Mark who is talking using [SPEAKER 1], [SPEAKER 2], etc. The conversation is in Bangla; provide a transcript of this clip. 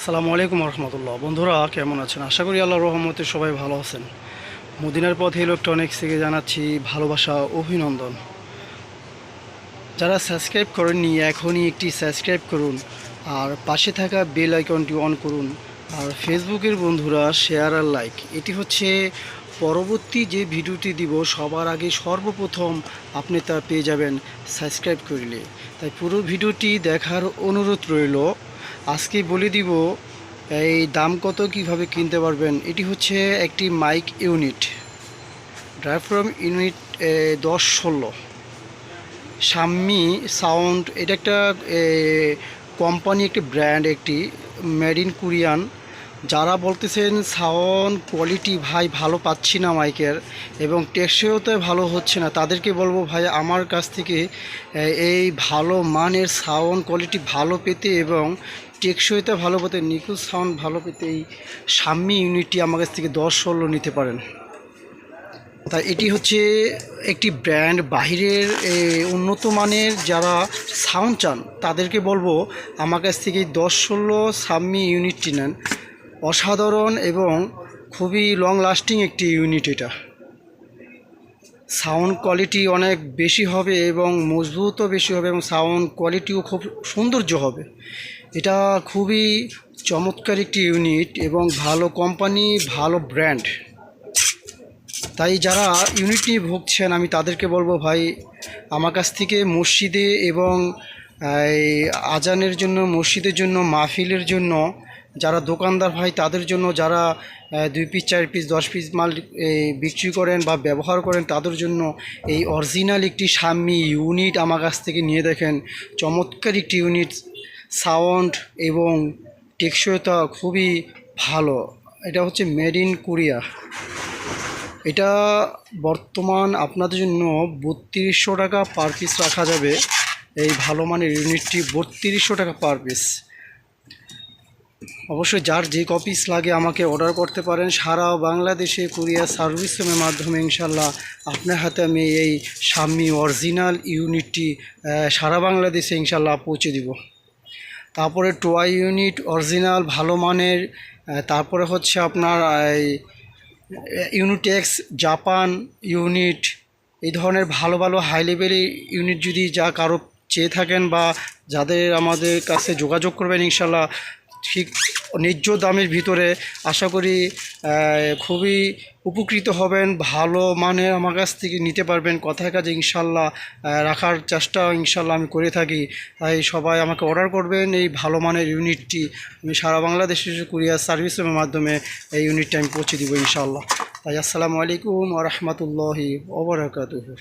[SPEAKER 1] আসসালামু আলাইকুম রহমতুল্লাহ। বন্ধুরা কেমন আছেন? আশা করি আল্লাহর রহমতে সবাই ভালো আছেন। মদিনার পথে ইলেকট্রনিক্স থেকে জানাচ্ছি ভালোবাসা, অভিনন্দন। যারা সাবস্ক্রাইব করেননি এখনই একটি সাবস্ক্রাইব করুন, আর পাশে থাকা বেল আইকনটি অন করুন। আর ফেসবুকের বন্ধুরা শেয়ার আর লাইক, এটি হচ্ছে পরবর্তী যে ভিডিওটি দিব সবার আগে সর্বপ্রথম আপনি তা পেয়ে যাবেন সাবস্ক্রাইব করলে। তাই পুরো ভিডিওটি দেখার অনুরোধ রইল। আজকে বলে দিব এই দাম কত, কিভাবে কিনতে পারবেন। এটি হচ্ছে একটি mic unit, drive from unit 10-16 Shammi sound. এটা একটা কোম্পানি, একটি ব্র্যান্ড, একটি মেড ইন কোরিয়ান। যারা বলতেছেন সাউন্ড কোয়ালিটি ভাই ভালো পাচ্ছি না মাইকের, এবং টেকসইতে ভালো হচ্ছে না, তাদেরকে বলবো ভাই আমার কাছ থেকে এই ভালো মানের সাউন্ড কোয়ালিটি ভালো পেতে এবং টেকসইতে ভালো পেতে, নিখুঁত সাউন্ড ভালো পেতে এই শাম্মি ইউনিটটি আমার কাছ থেকে 10-16 নিতে পারেন। তাই এটি হচ্ছে একটি ব্র্যান্ড, বাহিরের উন্নত মানের যারা সাউন্ড চান তাদেরকে বলবো আমার কাছ থেকে 10-16 শাম্মি ইউনিটটি নেন। অসাধারণ এবং খুবই লং লাস্টিং একটি ইউনিট। এটা সাউন্ড কোয়ালিটি অনেক বেশি হবে এবং মজবুতও বেশি হবে, এবং সাউন্ড কোয়ালিটিও খুব সৌন্দর্য হবে। এটা খুবই চমৎকার একটি ইউনিট এবং ভালো কোম্পানি, ভালো ব্র্যান্ড। তাই যারা ইউনিট নিয়ে ভুগছেন আমি তাদেরকে বলবো ভাই আমার কাছ থেকে মসজিদে এবং এই আজানের জন্য, মসজিদের জন্য, মাহফিলের জন্য, যারা দোকানদার ভাই তাদের জন্য, যারা 2 পিস 4 পিস 10 পিস মাল বিক্রি করেন বা ব্যবহার করেন তাদের জন্য এই অরিজিনাল একটি শাম্মি ইউনিট আমার কাছ থেকে নিয়ে দেখেন। চমৎকার একটি ইউনিট, সাউন্ড এবং টেকসইতা খুবই ভালো। এটা হচ্ছে মেড ইন কোরিয়া। এটা বর্তমান আপনাদের জন্য 3200 টাকা পার পিস রাখা যাবে। এই ভালো মানের ইউনিটটি 3200 টাকা পার পিস। অবশ্যই যার যে কপিস লাগে আমাকে অর্ডার করতে পারেন। সারা বাংলাদেশে কুরিয়ার সার্ভিসের মাধ্যমে ইনশাল্লাহ আপনার হাতে আমি এই শাম্মি অরিজিনাল ইউনিটটি সারা বাংলাদেশে ইনশাল্লাহ পৌঁছে দিব। তারপরে টোয়াই ইউনিট অরিজিনাল ভালো মানের। তারপরে হচ্ছে আপনার ইউনিটেক্স জাপান ইউনিট, এই ধরনের ভালো ভালো হাই লেভেলের ইউনিট যদি যা কারো চেয়ে থাকেন বা যাদের আমাদের কাছে যোগাযোগ করবেন ইনশাল্লাহ ঠিক ন্যায্য দামের ভিতরে আশা করি খুবই উপকৃত হবেন। ভালো মানের আমার কাছ থেকে নিতে পারবেন। কথায় কাজে ইনশাল্লাহ রাখার চেষ্টা ইনশাল্লাহ আমি করে থাকি। তাই সবাই আমাকে অর্ডার করবেন এই ভালো মানের ইউনিটটি। আমি সারা বাংলাদেশের কুরিয়ার সার্ভিসের মাধ্যমে এই ইউনিটটা আমি পৌঁছে দিব ইনশাল্লাহ। তাই আসসালামু আলাইকুম ওয়া রাহমাতুল্লাহি ওয়া বারাকাতুহু।